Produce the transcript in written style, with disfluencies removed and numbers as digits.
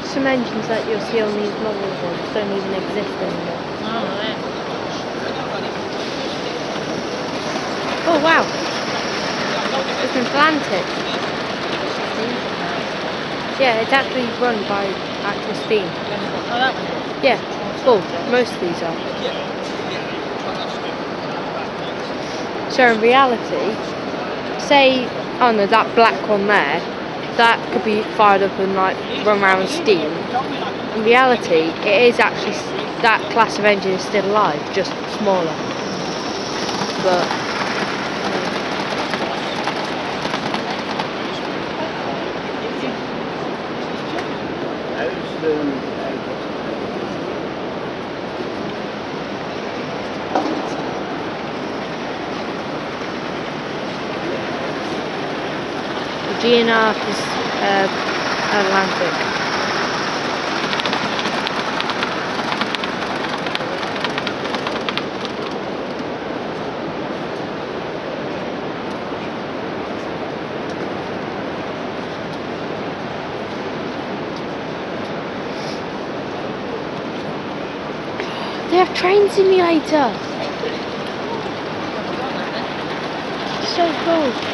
some engines that you'll see on these model ones don't even exist anymore. Oh, really? Oh wow! It's an Atlantic. Yeah, it's actually run by actual steam. Oh, that one is? Yeah, well, most of these are. So in reality, say, oh no, that black one there, that could be fired up and like run around with steam. In reality, it is actually, that class of engine is still alive, just smaller. But the GNR is Atlantic. They have train simulator. So cool.